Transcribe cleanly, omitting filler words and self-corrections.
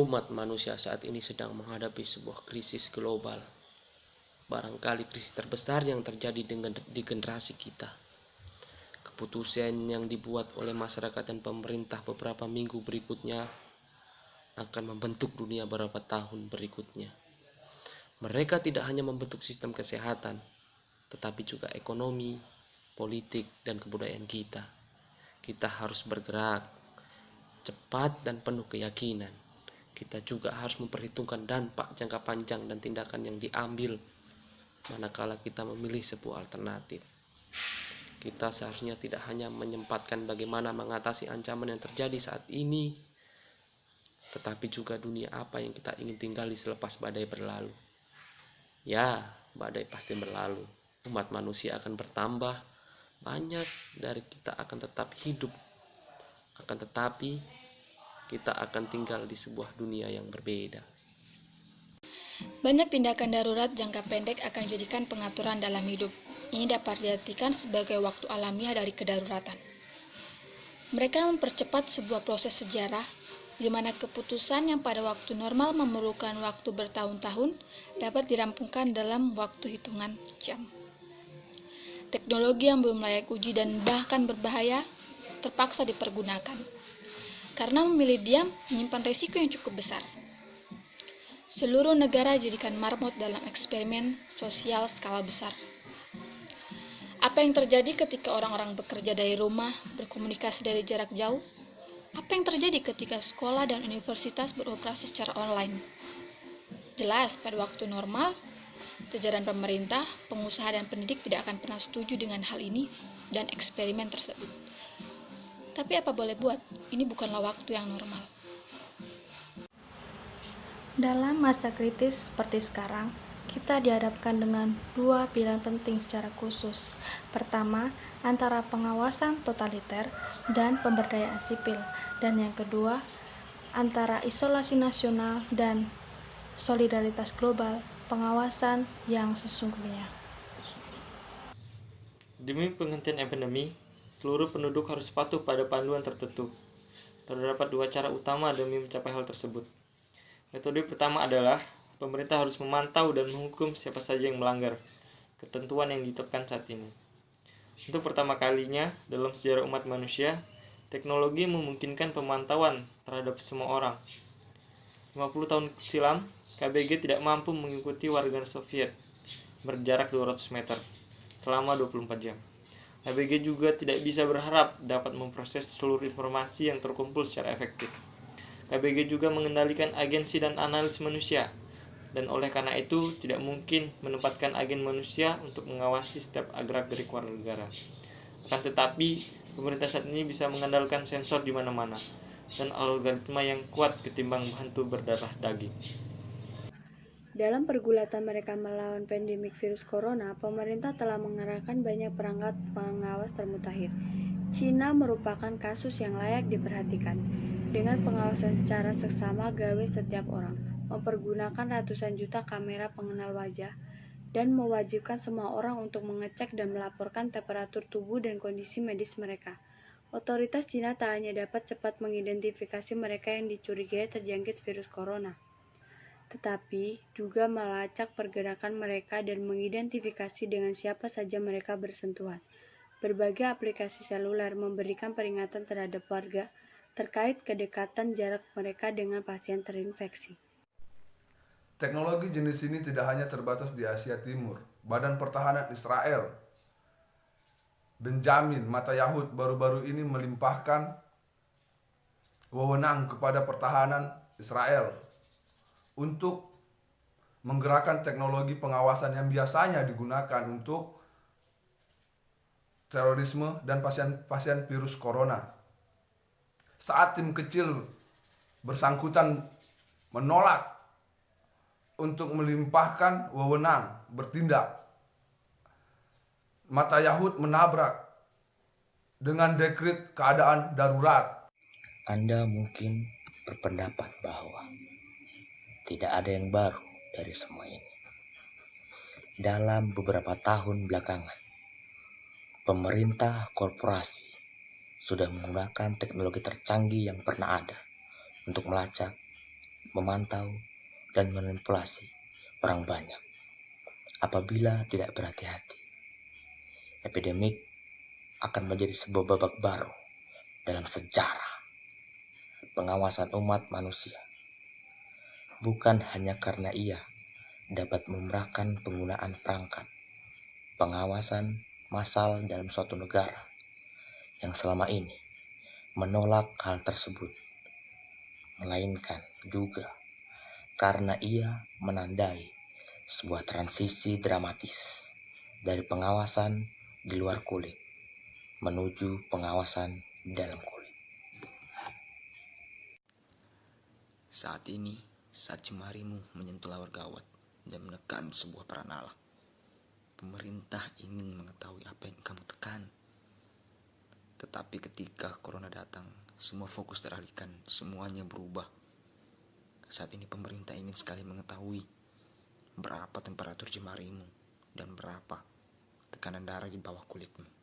Umat manusia saat ini sedang menghadapi sebuah krisis global. Barangkali krisis terbesar yang terjadi di generasi kita. Keputusan yang dibuat oleh masyarakat dan pemerintah beberapa minggu berikutnya akan membentuk dunia beberapa tahun berikutnya. Mereka tidak hanya membentuk sistem kesehatan, tetapi juga ekonomi, politik, dan kebudayaan kita. Kita harus bergerak cepat dan penuh keyakinan. Kita juga harus memperhitungkan dampak jangka panjang dan tindakan yang diambil manakala kita memilih sebuah alternatif. Kita seharusnya tidak hanya menyempatkan bagaimana mengatasi ancaman yang terjadi saat ini, tetapi juga dunia apa yang kita ingin tinggali selepas badai berlalu. Ya, badai pasti berlalu. Umat manusia akan bertambah, banyak dari kita akan tetap hidup. Akan tetapi, kita akan tinggal di sebuah dunia yang berbeda. Banyak tindakan darurat jangka pendek akan dijadikan pengaturan dalam hidup. Ini dapat diartikan sebagai waktu alamiah dari kedaruratan. Mereka mempercepat sebuah proses sejarah, di mana keputusan yang pada waktu normal memerlukan waktu bertahun-tahun dapat dirampungkan dalam waktu hitungan jam. Teknologi yang belum layak uji dan bahkan berbahaya terpaksa dipergunakan. Karena memilih diam menyimpan risiko yang cukup besar. Seluruh negara dijadikan marmot dalam eksperimen sosial skala besar. Apa yang terjadi ketika orang-orang bekerja dari rumah, berkomunikasi dari jarak jauh? Apa yang terjadi ketika sekolah dan universitas beroperasi secara online? Jelas, pada waktu normal, jajaran pemerintah, pengusaha, dan pendidik tidak akan pernah setuju dengan hal ini dan eksperimen tersebut. Tapi apa boleh buat, ini bukanlah waktu yang normal. Dalam masa kritis seperti sekarang, kita dihadapkan dengan dua pilihan penting secara khusus. Pertama, antara pengawasan totaliter dan pemberdayaan sipil. Dan yang kedua, antara isolasi nasional dan solidaritas global, pengawasan yang sesungguhnya. Demi penghentian epidemi, seluruh penduduk harus patuh pada panduan tertentu. Terdapat dua cara utama demi mencapai hal tersebut. Metode pertama adalah pemerintah harus memantau dan menghukum siapa saja yang melanggar ketentuan yang ditetapkan saat ini. Untuk pertama kalinya dalam sejarah umat manusia, teknologi memungkinkan pemantauan terhadap semua orang. 50 tahun silam, KBG tidak mampu mengikuti warga Soviet berjarak 200 meter selama 24 jam. KBG juga tidak bisa berharap dapat memproses seluruh informasi yang terkumpul secara efektif. KBG juga mengendalikan agensi dan analis manusia, dan oleh karena itu tidak mungkin menempatkan agen manusia untuk mengawasi setiap gerak-gerik warga negara. Akan tetapi, pemerintah saat ini bisa mengandalkan sensor di mana-mana, dan algoritma yang kuat ketimbang hantu berdarah daging. Dalam pergulatan mereka melawan pandemik virus corona, pemerintah telah mengerahkan banyak perangkat pengawas termutakhir. Cina merupakan kasus yang layak diperhatikan, dengan pengawasan secara seksama gawe setiap orang, mempergunakan ratusan juta kamera pengenal wajah, dan mewajibkan semua orang untuk mengecek dan melaporkan temperatur tubuh dan kondisi medis mereka. Otoritas Cina tak hanya dapat cepat mengidentifikasi mereka yang dicurigai terjangkit virus corona, tetapi juga melacak pergerakan mereka dan mengidentifikasi dengan siapa saja mereka bersentuhan. Berbagai aplikasi seluler memberikan peringatan terhadap warga terkait kedekatan jarak mereka dengan pasien terinfeksi. Teknologi jenis ini tidak hanya terbatas di Asia Timur. Badan Pertahanan Israel, Benjamin Netanyahu, baru-baru ini melimpahkan wewenang kepada pertahanan Israel untuk menggerakkan teknologi pengawasan yang biasanya digunakan untuk terorisme dan pasien virus corona. Saat tim kecil bersangkutan menolak untuk melimpahkan wewenang bertindak, Netanyahu menabrak dengan dekret keadaan darurat. Anda mungkin berpendapat bahwa tidak ada yang baru dari semua ini. Dalam beberapa tahun belakangan, pemerintah korporasi sudah menggunakan teknologi tercanggih yang pernah ada untuk melacak, memantau, dan manipulasi orang banyak. Apabila tidak berhati-hati, epidemik akan menjadi sebuah babak baru dalam sejarah pengawasan umat manusia. Bukan hanya karena ia dapat memerahkan penggunaan perangkat pengawasan massal dalam suatu negara yang selama ini menolak hal tersebut, melainkan juga karena ia menandai sebuah transisi dramatis dari pengawasan di luar kulit menuju pengawasan di dalam kulit. Saat ini, saat jemarimu menyentuh lawar gawat dan menekan sebuah pranala, pemerintah ingin mengetahui apa yang kamu tekan. Tetapi ketika corona datang, semua fokus teralihkan, semuanya berubah. Saat ini pemerintah ingin sekali mengetahui berapa temperatur jemarimu dan berapa tekanan darah di bawah kulitmu.